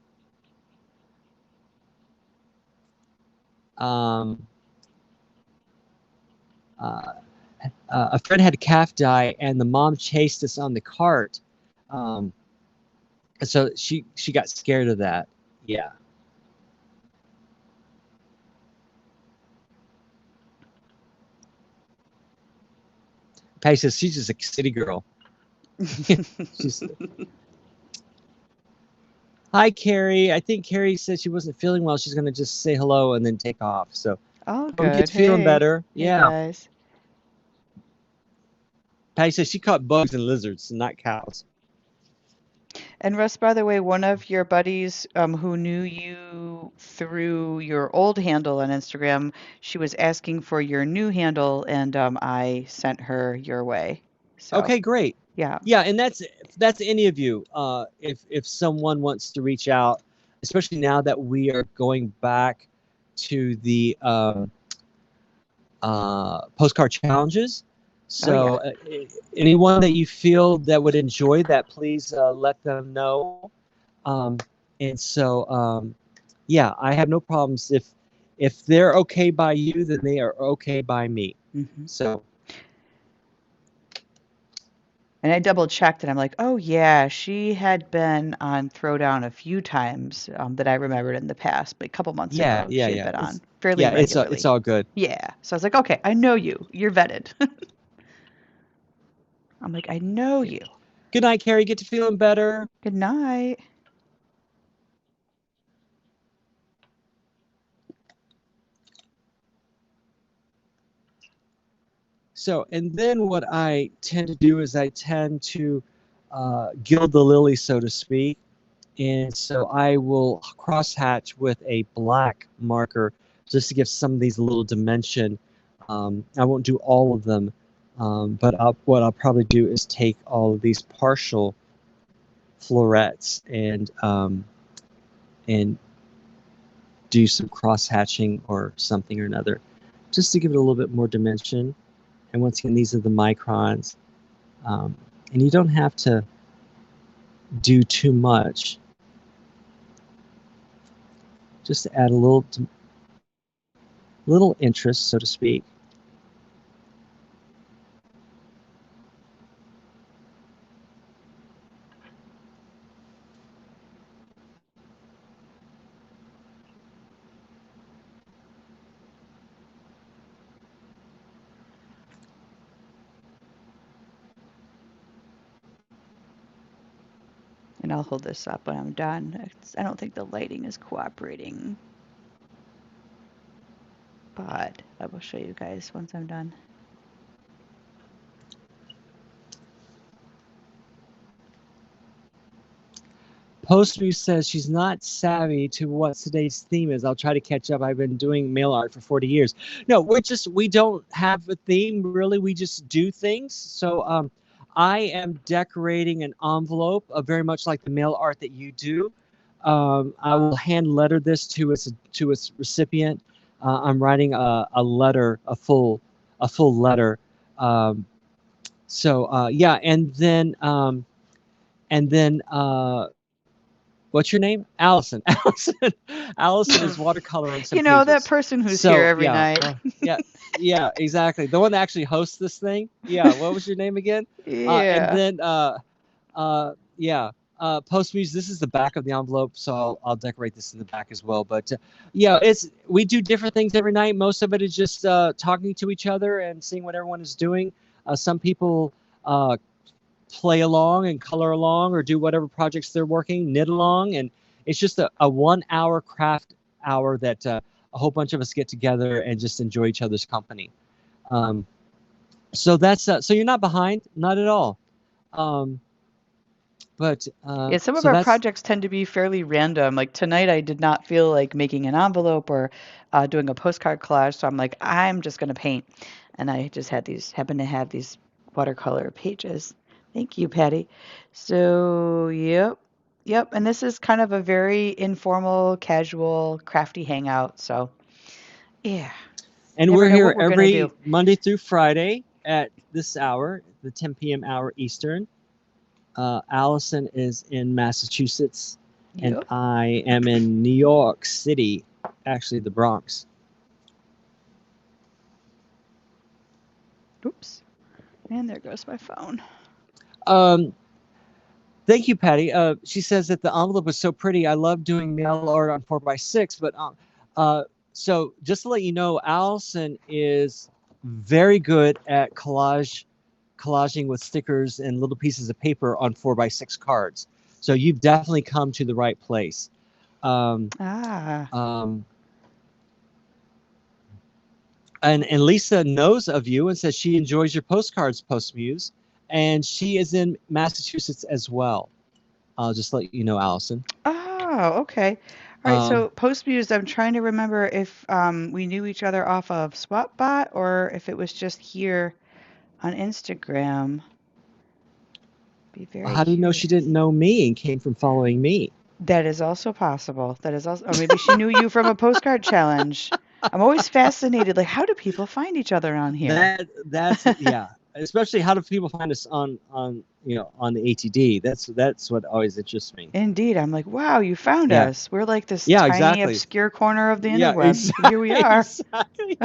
Um, uh, a friend had a calf die, and the mom chased us on the cart. Um, so she got scared of that. Yeah. Patty says she's just a city girl. She's Hi, Carrie. I think Carrie said she wasn't feeling well. She's gonna just say hello and then take off. So Oh, hope you get good. to feeling Hey. better. Hey, Yeah. guys. Patty says she caught bugs and lizards, not cows. And Russ, by the way, one of your buddies who knew you through your old handle on Instagram, she was asking for your new handle, and I sent her your way. So, Okay, great. yeah. Yeah, and that's any of you. If someone wants to reach out, especially now that we are going back to the postcard challenges. Oh, yeah. So anyone that you feel that would enjoy that, please let them know. Um, and so yeah, I have no problems if they're okay by you, then they are okay by me. Hmm. So And I double checked and I'm like, oh, yeah, she had been on Throwdown a few times that I remembered in the past, but a couple months yeah, ago, yeah, she had yeah. been on It's fairly yeah, it's regularly. all good. Yeah. So I was like, okay, I know you. You're vetted. I'm like, I know Yeah. you. Good night, Carrie. Get to feeling better. Good night. So, and then what I tend to do is I tend to gild the lily, so to speak. And so I will crosshatch with a black marker just to give some of these a little dimension. I won't do all of them, but what I'll probably do is take all of these partial florets and do some cross hatching or something or another, just to give it a little bit more dimension. And once again, these are the microns, um, and you don't have to do too much, just to add a little interest, so to speak. And I'll hold this up when I'm done. I don't think the lighting is cooperating, but I will show you guys once I'm done. Postmuse says she's not savvy to what today's theme is. I'll try to catch up. I've been doing mail art for 40 years. No, we don't have a theme really. We just do things. So I am decorating an envelope, very much like the mail art that you do. I will hand letter this to its recipient. I'm writing a letter, a full letter. Yeah, and then what's your name? Allison. Allison is watercoloring some You know, that pages. person who's here So every night. yeah, yeah, exactly. The one that actually hosts this thing. Yeah. What was your name again? And Yeah. then yeah. Postmuse. This is the back of the envelope, so I'll decorate this in the back as well. But yeah, we do different things every night. Most of it is just talking to each other and seeing what everyone is doing. Some people play along and color along or do whatever projects they're working, knit along. And it's just a 1 hour craft hour that a whole bunch of us get together and just enjoy each other's company. So that's so you're not behind, not at all. But Yeah, some of so our that's projects tend to be fairly random. Like tonight, I did not feel like making an envelope or doing a postcard collage, so I'm like, I'm just going to paint. And I just happened to have these watercolor pages. Thank you, Patty. So, yep. And this is kind of a very informal, casual, crafty hangout. So, yeah, and never we're know here what we're going to do. every Monday through Friday at this hour, the 10 p.m. hour Eastern. Allison is in Massachusetts, and Yep. I am in New York City, actually the Bronx. Oops. And there goes my phone. Um, Thank you, Patty. She says that the envelope was so pretty. I love doing mail art on 4x6, but uh, so just to let you know, Allison is very good at collaging with stickers and little pieces of paper on 4x6 cards. So you've definitely come to the right place. Ah. Um, and Lisa knows of you and says she enjoys your postcards, Postmuse, and she is in Massachusetts as well. I'll just let you know, Allison. Oh, okay. All right, Um, so Postmuse, I'm trying to remember if we knew each other off of SwapBot or if it was just here on Instagram. Be very How do you know she didn't curious. know me and came from following me? That is also possible. That is also, or maybe she knew you from a postcard challenge. I'm always fascinated, like, how do people find each other on here? That's yeah. Especially how do people find us on the ATD? That's what always interests me. Indeed, I'm like, wow, you found Yeah. us. We're like this Yeah, tiny, exactly. obscure corner of the Yeah, interweb. Here we are. exactly.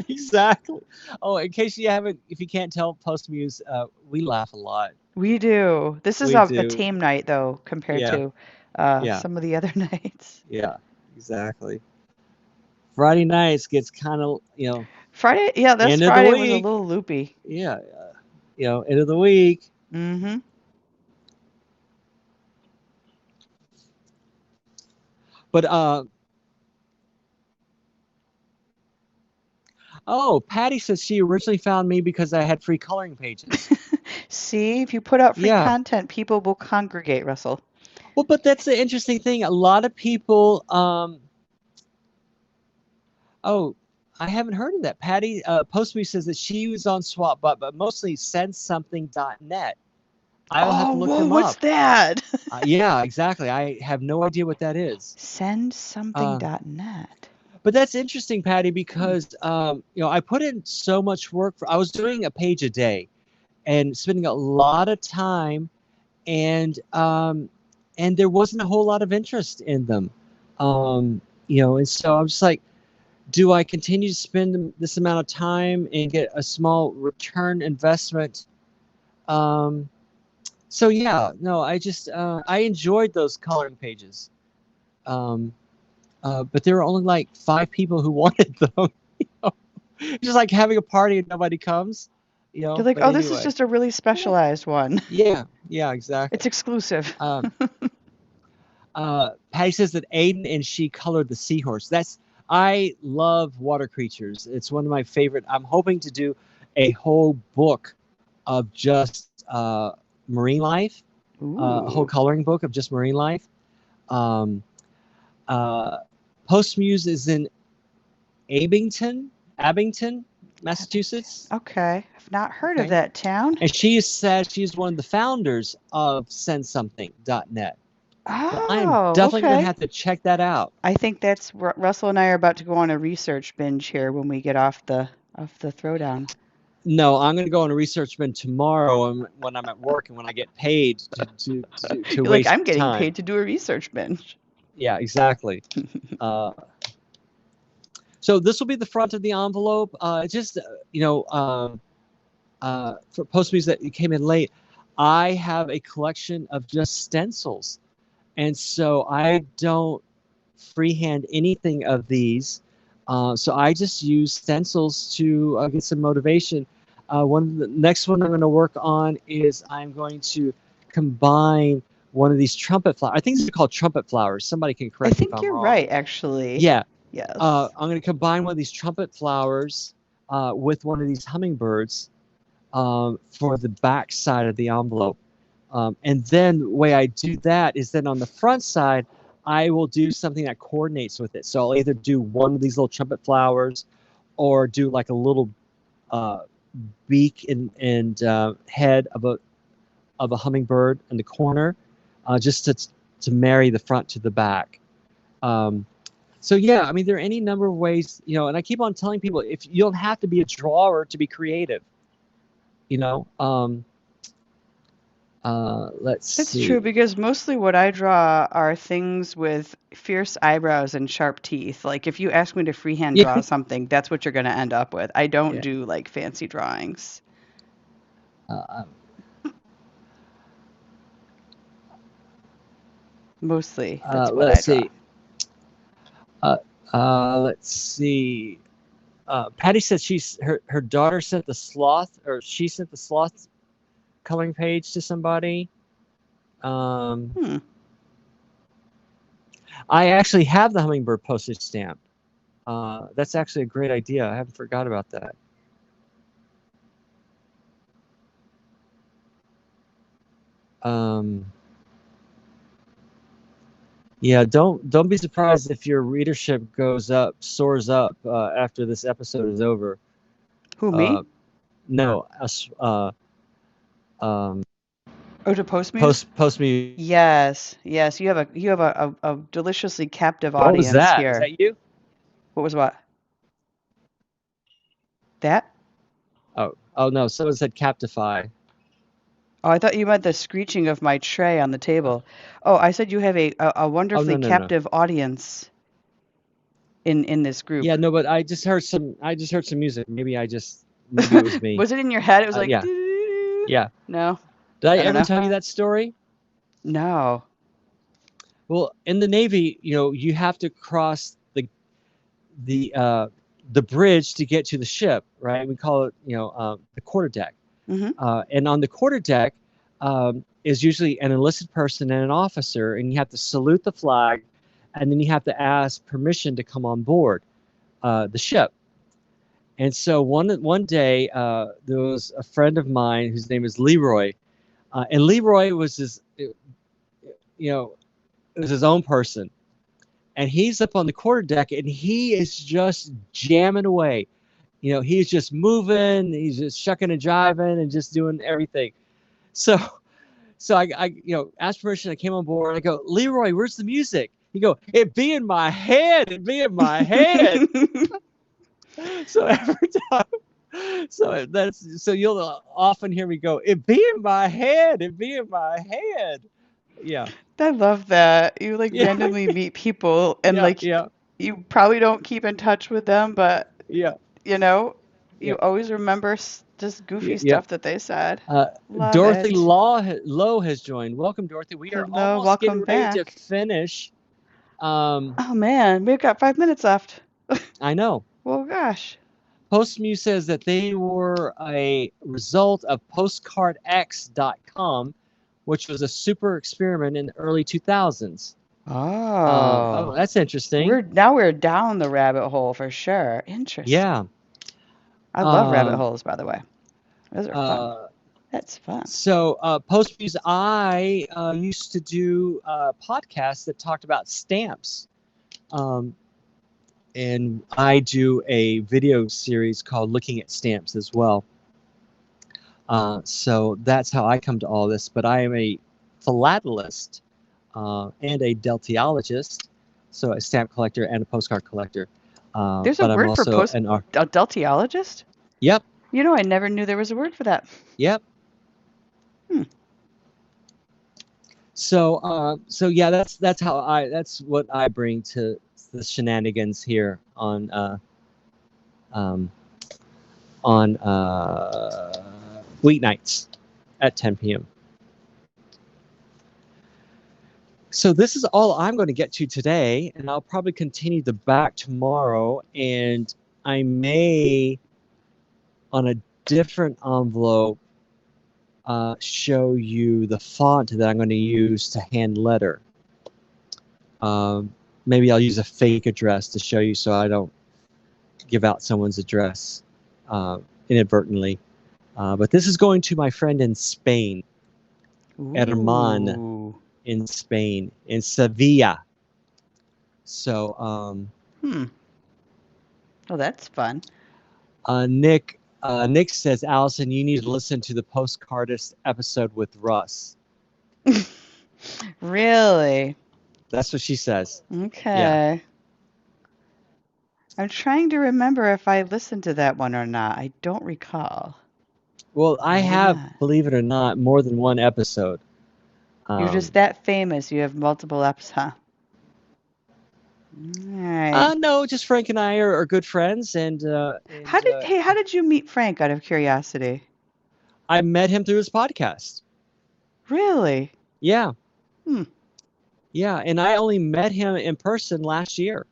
Exactly. Oh, in case you haven't, if you can't tell, Postmuse, we laugh a lot. We do. This is We a do. tame night, though, compared Yeah. to Yeah. some of the other nights. Yeah. Exactly. Friday nights gets kind of, Friday, yeah, this end of the Friday was a week. little loopy. Yeah. End of the week. Mm-hmm. But oh, Patty says she originally found me because I had free coloring pages. See, if you put out free Yeah. content, people will congregate, Russell. Well, but that's the interesting thing. A lot of people oh, I haven't heard of that. Patty Postme says that she was on SwapBot, but mostly sendsomething.net. I'll have Oh, to look whoa, them what's up. that? Yeah, exactly. I have no idea what that is. Uh, Sendsomething.net. but that's interesting, Patty, Hmm. because I put in so much work. I was doing a page a day and spending a lot of time, and there wasn't a whole lot of interest in them. And so I'm just like, do I continue to spend this amount of time and get a small return investment? Um, so yeah, no, I enjoyed those coloring pages, um, but there were only like 5 people who wanted them. you know? Just like having a party and nobody comes, You're like, But oh, this is anyway, just a really yeah, specialized one. yeah, It's exactly. exclusive. Um, Patty says that Aiden and she colored the seahorse. I love water creatures. It's one of my favorite. I'm hoping to do a whole book of just marine life. a whole Ooh. coloring book of just marine life. Um, uh, Postmuse is in Abington, Abington. Massachusetts. Okay. I've not heard of Okay. that town. And she said she's one of the founders of sendsomething.net. So I am Oh, definitely going to okay. have to check that out. I think that's Russell and I are about to go on a research binge here when we get off the throwdown. No, I'm going to go on a research bin tomorrow when I'm at work and when I get paid to You're like, I'm waste getting time. paid to do a research binge. Yeah, exactly. Uh, so this will be the front of the envelope. Just, you know, for Postmates that came in late, I have a collection of just stencils. And so I don't freehand anything of these. So I just use stencils to get some motivation. The next one I'm going to work on is I'm going to combine one of these trumpet flowers. I think these are called trumpet flowers. Somebody can I correct me if think I'm you're wrong. right, actually. Yeah, Yes. I'm going to combine one of these trumpet flowers with one of these hummingbirds for the back side of the envelope. And then the way I do that is then on the front side, I will do something that coordinates with it. So I'll either do one of these little trumpet flowers or do like a little uh, beak and head of a hummingbird in the corner, just to marry the front to the back. Um, so yeah, I mean, there are any number of ways, and I keep on telling people if you don't have to be a drawer to be creative, you know. Let's It's true see. because mostly what I draw are things with fierce eyebrows and sharp teeth. Like if you ask me to freehand Yeah, draw something, that's what you're going to end up with. I don't yeah. do like fancy drawings. Uh, Mostly, that's what I let's draw. see. Uh, let's see. Patty said her daughter sent the sloth, or she sent the sloth coloring page to somebody. Um, Hmm. I actually have the hummingbird postage stamp. That's actually a great idea. I haven't forgot about that. Um, yeah, don't be surprised if your readership soars up after this episode is over. Who, Uh, me? no, um, Oh, to Postmuse? post me. Yes, yes. You have a deliciously captive What was audience that? Was here. that you? What was what? That? Oh no, someone said Captify. Oh, I thought you meant the screeching of my tray on the table. Oh, I said you have a Oh wonderfully no no no. captive audience in this group. Yeah, no, but I just heard some music. Maybe it was me. Was it in your head? It was like, Yeah, doo-doo-doo-doo. yeah. No, Did I I don't ever know. tell you that story? No. Well, in the Navy, you have to cross the uh, the bridge to get to the ship, right? We call it, the quarterdeck. Hmm. And on the quarterdeck is usually an enlisted person and an officer, and you have to salute the flag, and then you have to ask permission to come on board the ship. And so one day there was a friend of mine whose name is Leroy, and Leroy was it was his own person, and he's up on the quarterdeck, and he is just jamming away. He's just moving, he's just shucking and jiving, and just doing everything. So, so I asked permission. I came on board. And I go, Leroy, where's the music? He go, it be in my head. It be in my head. So every time, so you'll often hear me go, it be in my head. It be in my head. Yeah, I love that. You like yeah, randomly meet people and yeah, like yeah, you probably don't keep in touch with them, but yeah, you know, yeah, you always remember just yeah, goofy yeah. stuff that they said. Uh, Love Dorothy it. Lowe has joined. Welcome, Dorothy. We are Hello, almost getting welcome ready to back. finish. Um, Oh man, we've got 5 minutes left. I know. Well, gosh. Postmu says that they were a result of postcardx.com, which was a super experiment in the early 2000s. Oh, Oh, that's interesting. we're down the rabbit hole for sure. Interesting. Yeah. I love rabbit Um, holes, by the way. Those are fun. uh, That's fun. So, post reviews, I used to do podcasts that talked about stamps. Um, and I do a video series called Looking at Stamps as well. So that's how I come to all this. But I am a philatelist and a deltiologist, so a stamp collector and a postcard collector. There's a But I'm word for also an art. deltiologist? Yep, You know, I never knew there was a word for that. yep. Hmm. So yeah, that's what I bring to the shenanigans here um, on weeknights at 10 p.m. So this is all I'm going to get to today, and I'll probably continue the back tomorrow, and I may, on a different envelope, show you the font that I'm going to use to hand letter. Maybe I'll use a fake address to show you so I don't give out someone's address inadvertently. But this is going to my friend in Spain, Herman Ooh. in Spain, in Sevilla. So, Hmm. Oh, that's fun. Nick says, Allison, you need to listen to the postcardist episode with Russ. Really? That's what she says. Yeah. Okay. I'm trying to remember if I listened to that one or not. I don't recall. Well, I Maybe have, not. believe it or not, more than one episode. You're just Um, that famous. You have multiple apps, huh? All right. no, just Frank and I are good friends, and How did you meet Frank out of curiosity? I met him through his podcast. Really? Yeah, Hmm. yeah, and I only met him in person last year.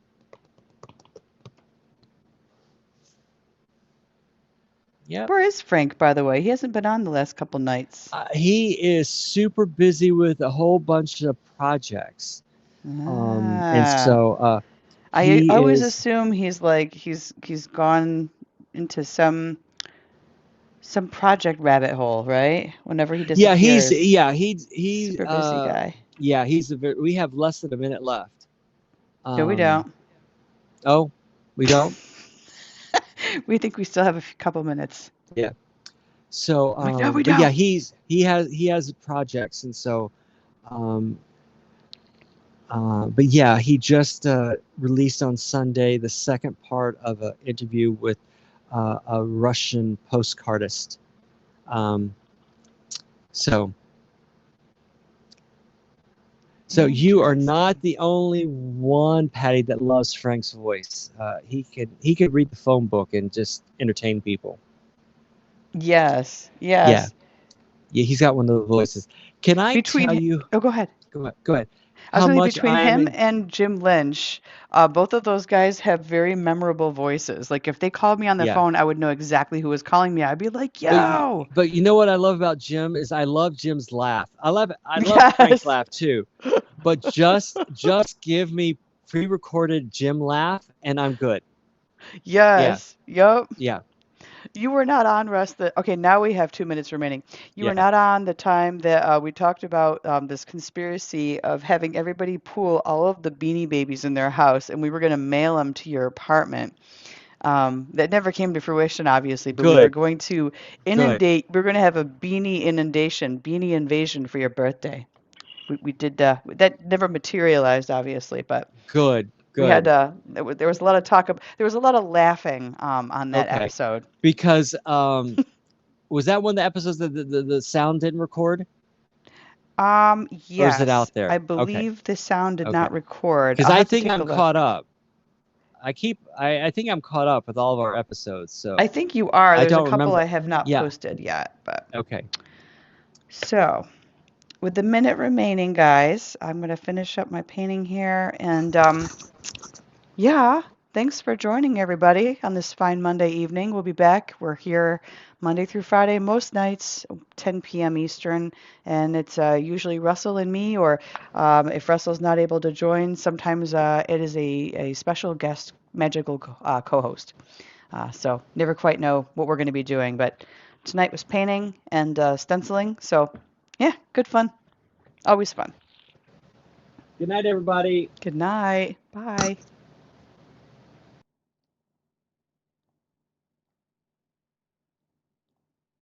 Yep. Where is Frank, by the way? He hasn't been on the last couple nights. He is super busy with a whole bunch of projects. And Ah. so I he always is, assume he's gone into some project rabbit hole, right? Whenever he yeah, disappears. he Super busy guy. yeah, we have less than a minute left. No, we Um, don't. oh, we don't? We think we still have a couple minutes. Yeah. So, I'm like, no, we but yeah, don't. he has projects, and so, um, but yeah, he just released on Sunday the second part of an interview with a Russian postcardist. Um, so, so you are not Interesting. the only one, Patty, that loves Frank's voice. He could read the phone book and just entertain people. Yes, Yeah, yes. yeah, he's got one of those voices. Can I tell Between, you? oh, go ahead. Go ahead. I was How going to say much between I am him in? and Jim Lynch, both of those guys have very memorable voices. Like if they called me on the Yeah, phone, I would know exactly who was calling me. I'd be like, but "Yo!" but you know what I love about Jim is I love Jim's laugh. I love Frank's Yes. laugh too, but just give me pre-recorded Jim laugh and I'm good. Yeah, Yes. Yup. yeah, You were not on, Russ. Okay, now we have 2 minutes remaining. You were yeah. not on the time that we talked about this conspiracy of having everybody pool all of the Beanie Babies in their house, and we were going to mail them to your apartment. That never came to fruition, obviously, but we were Good, going to good, inundate. We are going to have a beanie inundation, beanie invasion for your birthday. We did that never materialized, obviously, but good, we had good. there was a lot of talk. There was a lot of laughing on that Okay, episode. because was that one of the episodes that the sound didn't record, or is it Yes, out there? I Okay, believe the sound did okay. not record. Because I'll I have to think take a I'm look. caught up. I think I'm caught up with all of our episodes, so I think you are. I There's a don't couple remember. I have not Yeah. posted yet, but Okay. so with the minute remaining, guys, I'm going to finish up my painting here and yeah, thanks for joining everybody on this fine Monday evening. We'll be back. We're here Monday through Friday, most nights, 10 p.m. Eastern, and it's usually Russell and me, or if Russell's not able to join, sometimes it is a special guest magical co-host. So never quite know what we're going to be doing, but Tonight was painting and stenciling. So, yeah, good fun. Always fun. Good night, everybody. Good night. Bye.